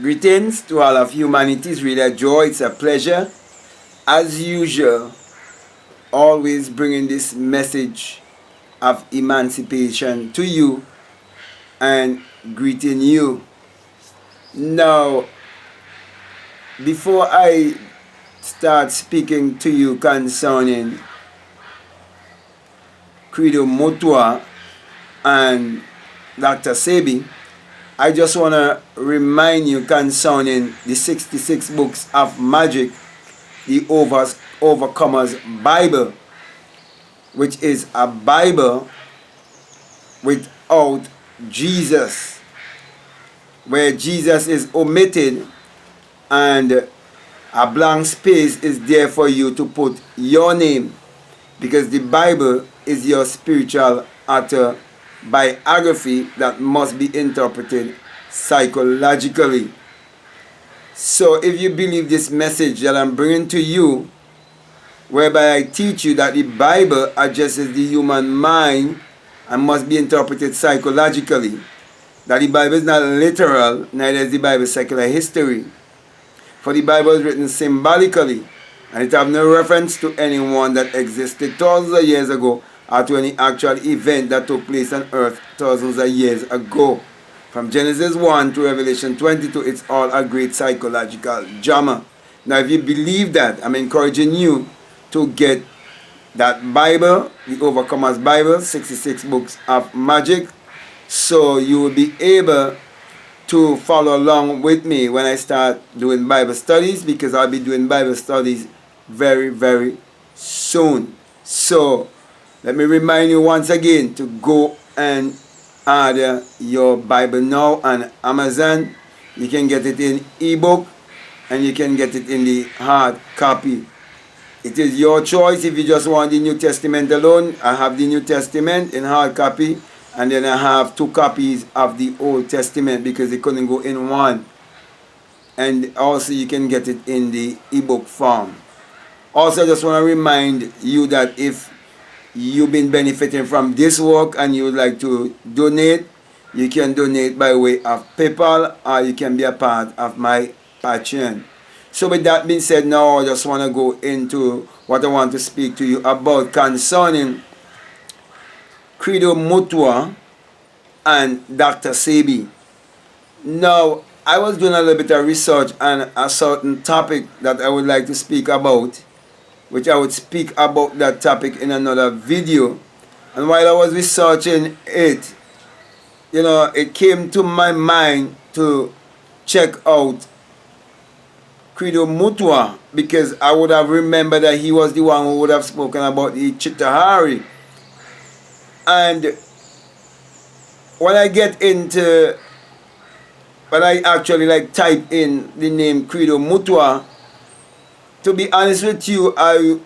Greetings to all of humanity. It's really a joy. It's a pleasure. As usual, always bringing this message of emancipation to you and greeting you. Now, before I start speaking to you concerning Credo Mutwa and Dr. Sebi, I just want to remind you concerning the 66 books of magic, the Overcomer's Bible, which is a Bible without Jesus, where Jesus is omitted and a blank space is there for you to put your name, because the Bible is your spiritual autobiography that must be interpreted psychologically. So if you believe this message that I'm bringing to you, whereby I teach you that the Bible addresses the human mind and must be interpreted psychologically, that the Bible is not literal, neither is the Bible secular history. For the Bible is written symbolically, and it have no reference to anyone that existed thousands of years ago or to any actual event that took place on earth thousands of years ago. From Genesis 1 to Revelation 22, it's all a great psychological drama. Now, if you believe that, I'm encouraging you to get that Bible, the Overcomer's Bible, 66 books of magic, so you will be able to follow along with me when I start doing Bible studies, because I'll be doing Bible studies very, very soon. So, let me remind you once again to go and order your Bible now on Amazon. You can get it in ebook and you can get it in the hard copy. It is your choice. If you just want the New Testament alone, I have the New Testament in hard copy, and then I have 2 copies of the Old Testament because they couldn't go in one. And also you can get it in the ebook form. Also, I just want to remind you that if you've been benefiting from this work and you would like to donate, you can donate by way of PayPal, or you can be a part of my Patreon. So with that being said, now I just want to go into what I want to speak to you about concerning Credo Mutwa and Dr. Sebi. Now, I was doing a little bit of research on a certain topic that I would like to speak about, which I would speak about that topic in another video. And while I was researching it, it came to my mind to check out Credo Mutwa, because I would have remembered that he was the one who would have spoken about the Chitahari. And when I actually type in the name Credo Mutwa, to be honest with you, I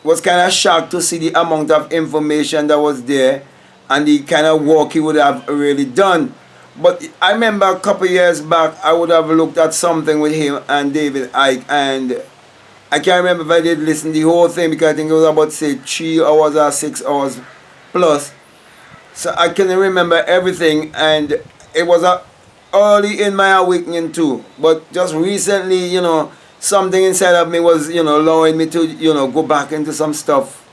was kind of shocked to see the amount of information that was there and the kind of work he would have really done. But I remember a couple years back, I would have looked at something with him and David Icke, and I can't remember if I did listen to the whole thing, because I think it was about, say, 3 hours or 6 hours plus. So I can't remember everything, and it was early in my awakening too. But just recently, something inside of me was, allowing me to, go back into some stuff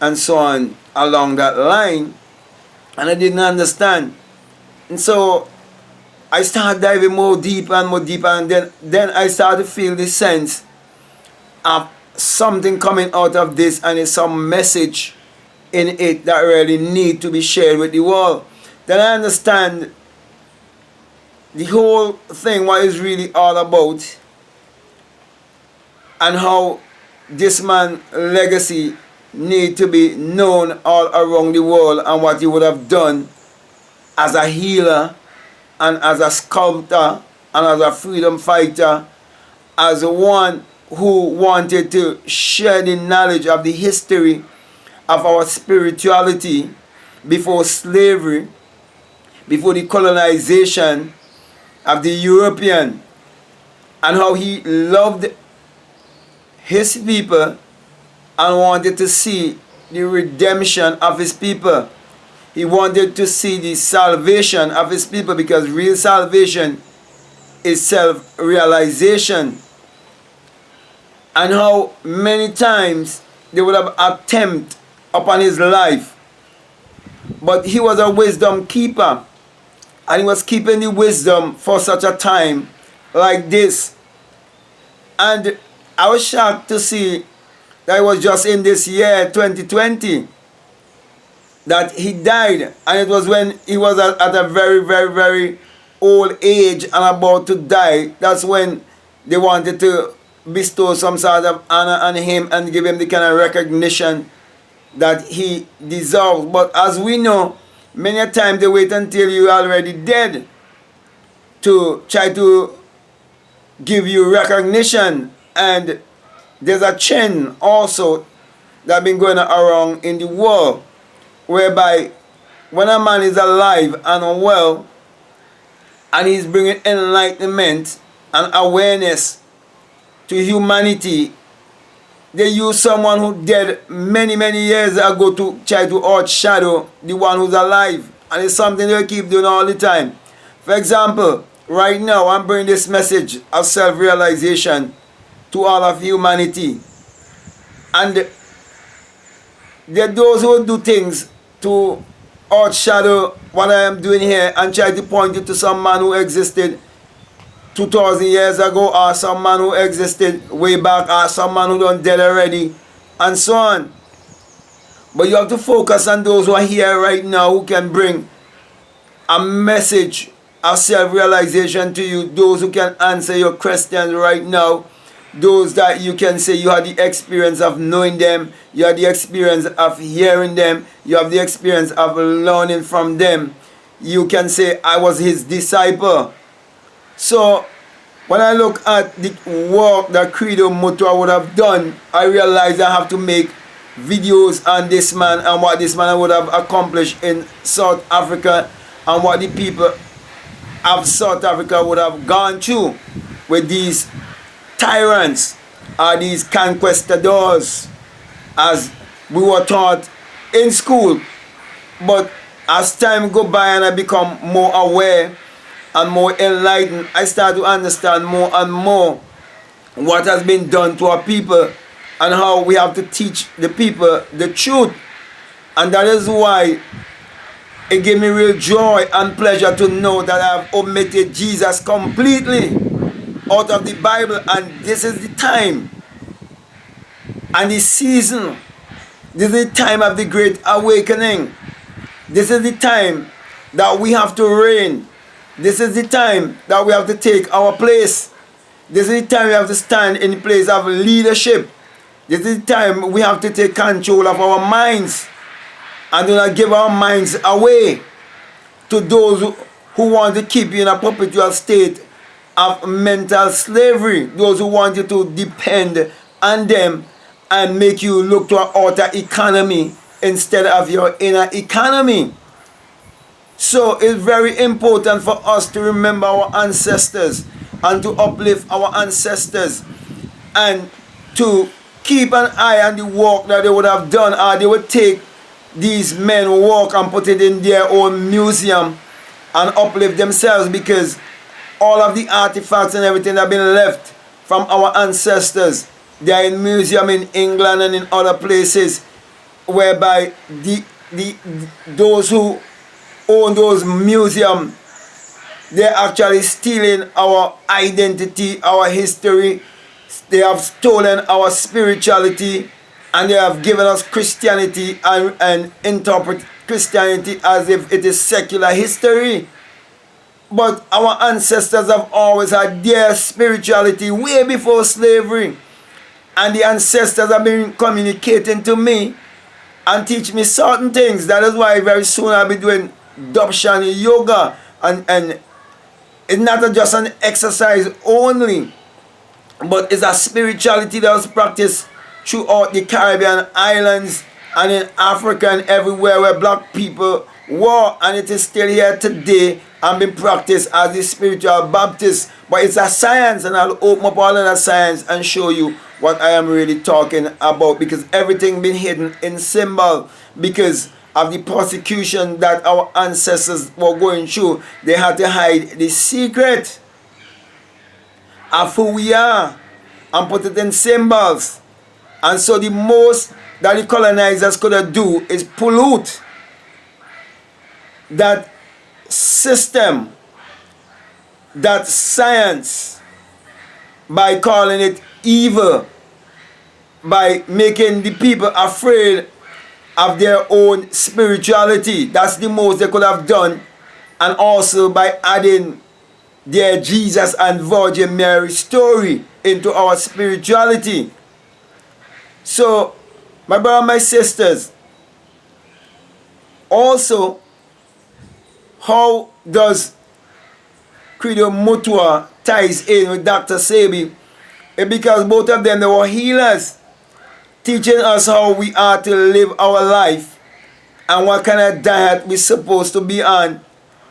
and so on along that line. And I didn't understand. And so I started diving more deeper and more deeper, and then I started to feel the sense of something coming out of this, and it's some message in it that really need to be shared with the world. Then I understand the whole thing, what it's really all about, and how this man's legacy need to be known all around the world, and what he would have done as a healer and as a sculptor and as a freedom fighter, as one who wanted to share the knowledge of the history of our spirituality before slavery, before the colonization of the European, and how he loved his people and wanted to see the redemption of his people. He wanted to see the salvation of his people, because real salvation is self-realization, and how many times they would have attempt upon his life, but he was a wisdom keeper, and he was keeping the wisdom for such a time like this. And I was shocked to see that it was just in this year 2020 that he died, and it was when he was at a very, very, very old age and about to die. That's when they wanted to bestow some sort of honor on him and give him the kind of recognition that he deserves. But as we know, many a time they wait until you're already dead to try to give you recognition. And there's a trend also that been going around in the world, whereby when a man is alive and well and he's bringing enlightenment and awareness to humanity, they use someone who died many, many years ago to try to outshadow the one who's alive. And it's something they keep doing all the time. For example, right now I'm bringing this message of self-realization to all of humanity. And there are those who do things to outshadow what I am doing here and try to point you to some man who existed 2,000 years ago, or some man who existed way back, or some man who done dead already, and so on. But you have to focus on those who are here right now, who can bring a message of self-realization to you, those who can answer your questions right now, those that you can say you have the experience of knowing them, you have the experience of hearing them, you have the experience of learning from them. You can say, I was his disciple. So when I look at the work that Credo Mutwa would have done, I realize I have to make videos on this man and what this man would have accomplished in South Africa, and what the people of South Africa would have gone through with these tyrants or these conquistadors, as we were taught in school. But as time go by and I become more aware and more enlightened, I start to understand more and more what has been done to our people and how we have to teach the people the truth. And that is why it gave me real joy and pleasure to know that I have omitted Jesus completely out of the Bible. And this is the time and the season. This is the time of the great awakening. This is the time that we have to reign. This is the time that we have to take our place. This is the time we have to stand in the place of leadership. This is the time we have to take control of our minds and do not give our minds away to those who want to keep you in a perpetual state of mental slavery. Those who want you to depend on them and make you look to an outer economy instead of your inner economy. So it's very important for us to remember our ancestors and to uplift our ancestors and to keep an eye on the work that they would have done, or they would take these men work and put it in their own museum and uplift themselves, because all of the artifacts and everything that have been left from our ancestors, they are in museum in England and in other places, whereby those who own those museums, they're actually stealing our identity, our history. They have stolen our spirituality, and they have given us Christianity and interpret Christianity as if it is secular history. But our ancestors have always had their spirituality way before slavery. And the ancestors have been communicating to me and teach me certain things. That is why very soon I'll be doing Darshan yoga, and it's not just an exercise only, but it's a spirituality that was practiced throughout the Caribbean islands and in Africa and everywhere where black people were, and it is still here today and being practiced as the spiritual Baptist. But it's a science, and I'll open up all of that science and show you what I am really talking about, because everything been hidden in symbol because of the persecution that our ancestors were going through. They had to hide the secret. of who we are and put it in symbols. And so the most that the colonizers could do is pollute that system, that science, by calling it evil, by making the people afraid of their own spirituality. That's the most they could have done. And also by adding their Jesus and Virgin Mary story into our spirituality. So, my brother and my sisters, also, how does Credo Mutwa ties in with Dr. Sebi? Because both of them, they were healers, teaching us how we are to live our life and what kind of diet we're supposed to be on,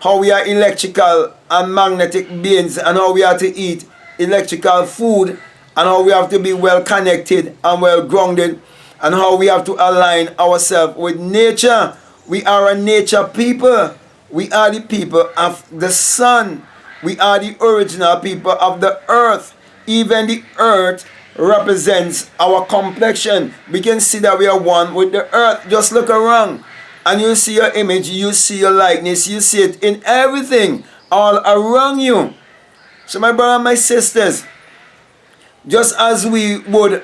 how we are electrical and magnetic beings, and how we are to eat electrical food, and how we have to be well connected and well grounded, and how we have to align ourselves with nature. We are a nature people. We are the people of the sun. We are the original people of the earth. Even the earth represents our complexion. We can see that we are one with the earth. Just look around and you see your image, you see your likeness, you see it in everything all around you. So my brother and my sisters, just as we would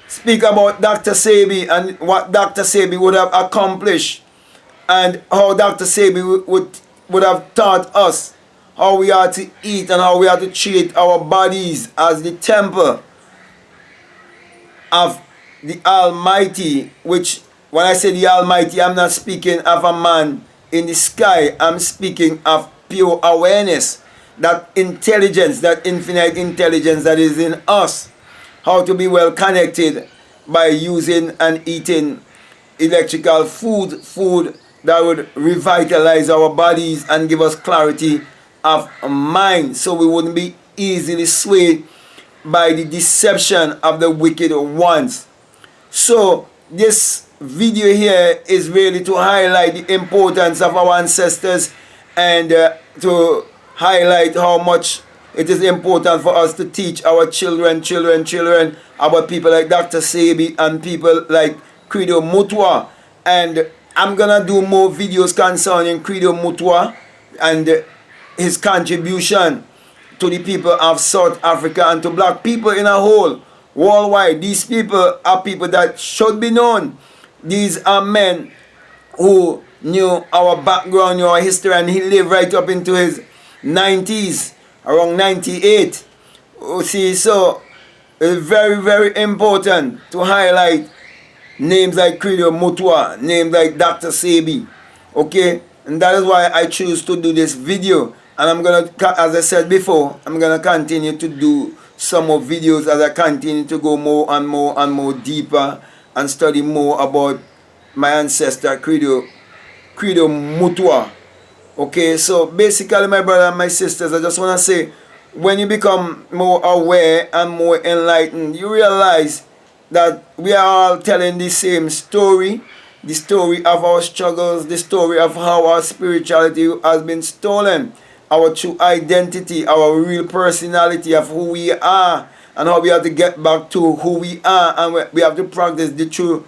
speak about Dr. Sebi and what Dr. Sebi would have accomplished, and how Dr. Sebi would have taught us how we are to eat and how we are to treat our bodies as the temple of the Almighty, which when I say the Almighty, I'm not speaking of a man in the sky. I'm speaking of pure awareness, that intelligence, that infinite intelligence that is in us. How to be well connected by using and eating electrical food that would revitalize our bodies and give us clarity of mind, so we wouldn't be easily swayed by the deception of the wicked ones. So this video here is really to highlight the importance of our ancestors, and to highlight how much it is important for us to teach our children about people like Dr. Sebi and people like Credo Mutwa. And I'm gonna do more videos concerning Credo Mutwa and his contribution to the people of South Africa and to black people in a whole worldwide. These people are people that should be known. These are men who knew our background, knew our history, and he lived right up into his 90s, around 98. You see, so it's very, very important to highlight names like Credo Mutwa, names like Dr. Sebi, okay? And that is why I choose to do this video. And I'm going to, as I said before, I'm going to continue to do some more videos as I continue to go more and more and more deeper and study more about my ancestor, Credo Mutwa. Okay, so basically, my brother and my sisters, I just want to say, when you become more aware and more enlightened, you realize that we are all telling the same story, the story of our struggles, the story of how our spirituality has been stolen, our true identity, our real personality of who we are, and how we have to get back to who we are, and we have to practice the true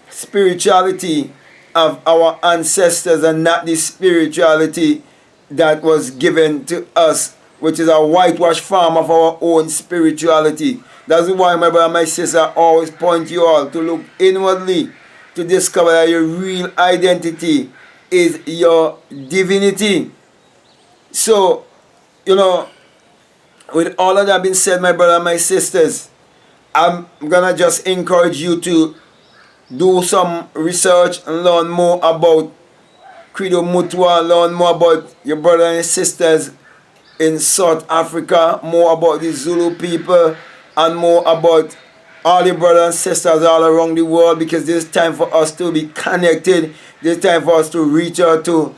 spirituality of our ancestors, and not the spirituality that was given to us, which is a whitewashed form of our own spirituality. That's why, my brother and my sister, I always point you all to look inwardly to discover that your real identity is your divinity. So, you know, with all of that being said, my brother and my sisters, I'm gonna just encourage you to do some research and learn more about Credo Mutwa, learn more about your brothers and sisters in South Africa, more about the Zulu people, and more about all your brothers and sisters all around the world, because there's time for us to be connected. There's time for us to reach out to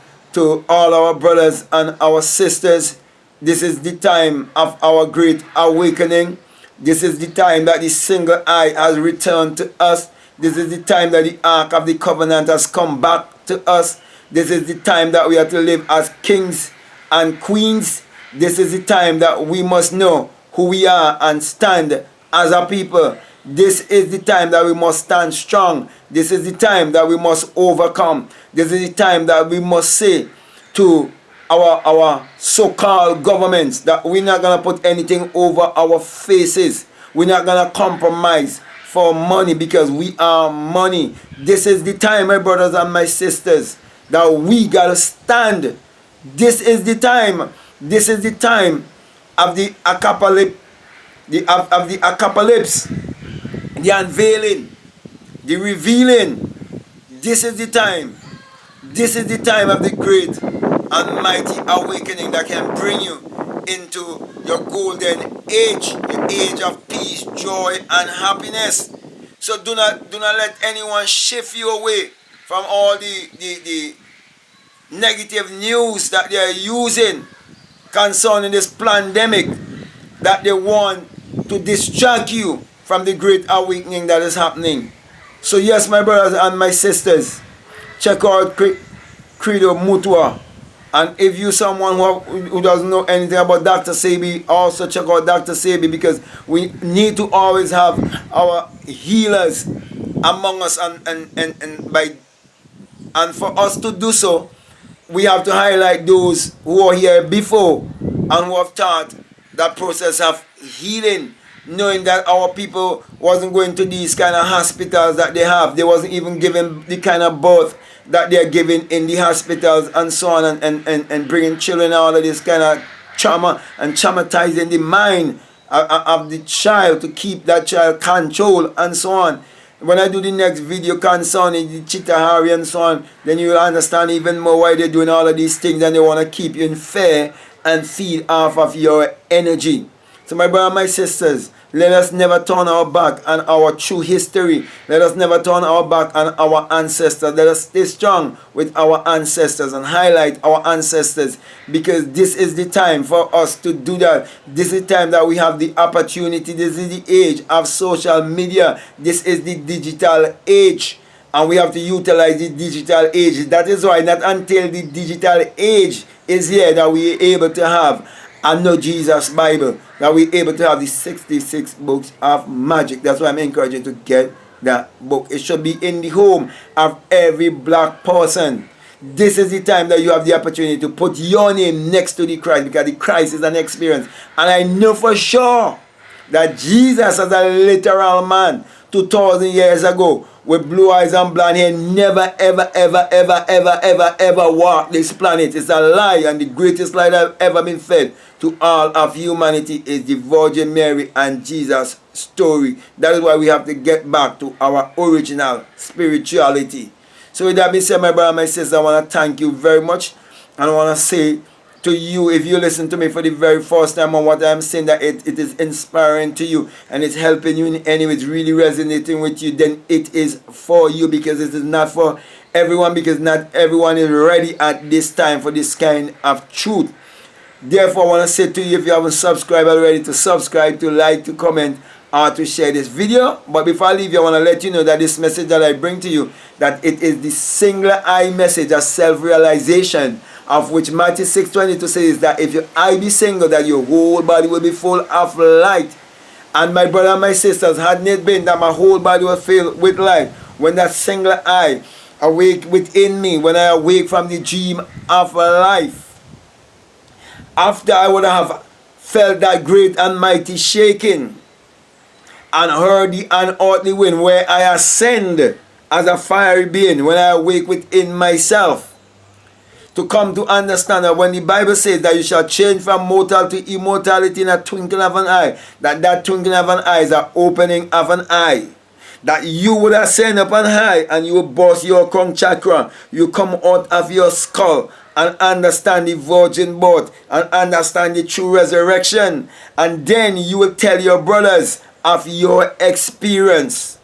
all our brothers and our sisters. This is the time of our great awakening. This is the time that the single eye has returned to us. This is the time that the Ark of the Covenant has come back to us. This is the time that we are to live as kings and queens. This is the time that we must know who we are and stand as a people. This is the time that we must stand strong. This is the time that we must overcome. This is the time that we must say to our so-called governments that we're not going to put anything over our faces. We're not going to compromise for money because we are money. This is the time, my brothers and my sisters, that we got to stand. This is the time. This is the time of the apocalypse, the unveiling, the revealing. This is the time. This is the time of the great and mighty awakening that can bring you into your golden age, the age of peace, joy, and happiness. So do not let anyone shift you away from all the negative news that they are using concerning this pandemic, that they want to distract you from the great awakening that is happening. So yes, my brothers and my sisters, check out Credo Mutwa. And if you someone who doesn't know anything about Dr. Sebi, also check out Dr. Sebi, because we need to always have our healers among us, and for us to do so, we have to highlight those who are here before and who have taught that process of healing, knowing that our people wasn't going to these kind of hospitals that they have. They wasn't even given the kind of birth that they're giving in the hospitals and so on, and bringing children all of this kind of trauma and traumatizing the mind of the child to keep that child controlled and so on. When I do the next video concerning the Chitahari and so on, then you will understand even more why they're doing all of these things, and they want to keep you in fear and feed off of your energy. So my brothers and my sisters, let us never turn our back on our true history. Let us never turn our back on our ancestors. Let us stay strong with our ancestors and highlight our ancestors, because this is the time for us to do that. This is the time that we have the opportunity. This is the age of social media. This is the digital age, and we have to utilize the digital age. That is why not until the digital age is here that we are able to have a No Jesus Bible, that we're able to have the 66 books of magic. That's why I'm encouraging you to get that book. It should be in the home of every black person. This is the time that you have the opportunity to put your name next to the Christ, because the Christ is an experience. And I know for sure that Jesus, as a literal man 2,000 years ago, with blue eyes and blonde hair, never ever walked this planet. It's a lie, and the greatest lie that ever been fed to all of humanity is the Virgin Mary and Jesus story. That is why we have to get back to our original spirituality. So with that being said, my brother and my sister, I want to thank you very much, and I want to say to you, if you listen to me for the very first time on what I'm saying, that it is inspiring to you and it's helping you in any way, it's really resonating with you, then it is for you, because it is not for everyone, because not everyone is ready at this time for this kind of truth. Therefore, I want to say to you, if you haven't subscribed already, to subscribe, to like, to comment, or to share this video. But before I leave you, I want to let you know that this message that I bring to you, that it is the singular eye message of self-realization, of which Matthew 6:22 says that if your eye be single, that your whole body will be full of light. And my brother and my sisters, hadn't it been that my whole body was filled with light, when that singular eye awake within me, when I awake from the dream of life, after I would have felt that great and mighty shaking, and heard the unearthly wind, where I ascend as a fiery being, when I awake within myself, to come to understand that when the Bible says that you shall change from mortal to immortality in a twinkling of an eye, that twinkling of an eye is an opening of an eye, that you would ascend up on high and you will burst your crown chakra, you come out of your skull and understand the virgin birth and understand the true resurrection, and then you will tell your brothers of your experience.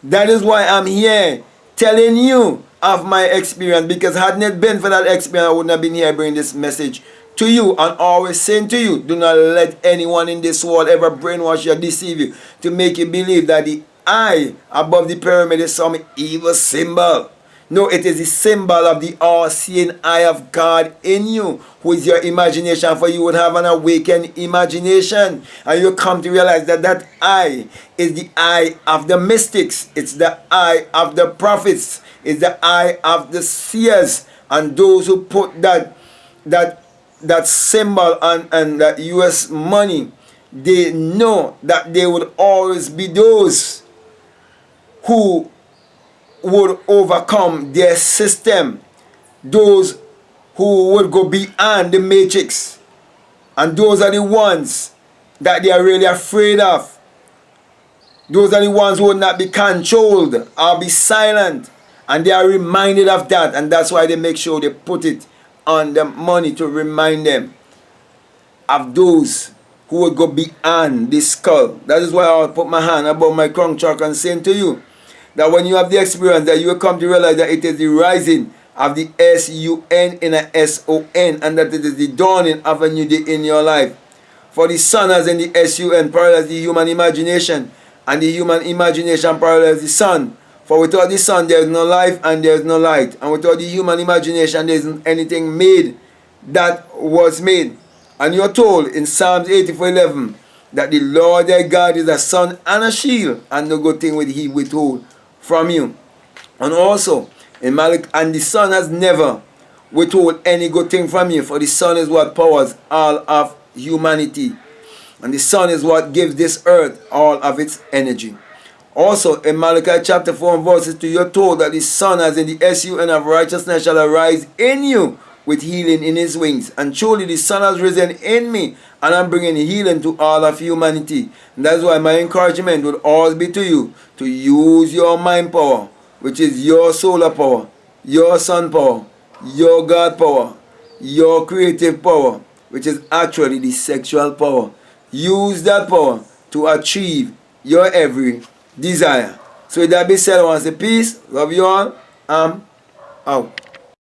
That is why I'm here telling you of my experience, because hadn't it been for that experience, I wouldn't have been here bringing this message to you, and always saying to you, do not let anyone in this world ever brainwash you or deceive you to make you believe that the eye above the pyramid is some evil symbol. No, it is the symbol of the all-seeing eye of God in you, who is your imagination, for you would have an awakened imagination. And you come to realize that that eye is the eye of the mystics. It's the eye of the prophets. It's the eye of the seers. And those who put that symbol and that US money, they know that they would always be those who would overcome their system, those who would go beyond the matrix. And those are the ones that they are really afraid of. Those are the ones who will not be controlled or be silent. And they are reminded of that. And that's why they make sure they put it on the money to remind them of those who would go beyond this skull. That is why I'll put my hand above my crown chakra and saying to you that when you have the experience, that you will come to realize that it is the rising of the S-U-N in a S-O-N, and that it is the dawning of a new day in your life. For the sun as in the S-U-N parallels the human imagination, and the human imagination parallels the sun. For without the sun there is no life and there is no light, and without the human imagination there isn't anything made that was made. And you are told in Psalms 84:11 that the Lord thy God is a sun and a shield, and no good thing will he withhold from you. And also in Malachi, and the sun has never withhold any good thing from you, for the sun is what powers all of humanity, and the sun is what gives this earth all of its energy. Also in Malachi chapter 4 and verses 2, you're told that the sun as in the S-U-N of righteousness shall arise in you with healing in his wings. And truly the sun has risen in me, and I'm bringing healing to all of humanity. And that's why my encouragement would always be to you to use your mind power, which is your solar power, your sun power, your God power, your creative power, which is actually the sexual power. Use that power to achieve your every desire. So with that being said, I want to say peace, love you all, I'm out.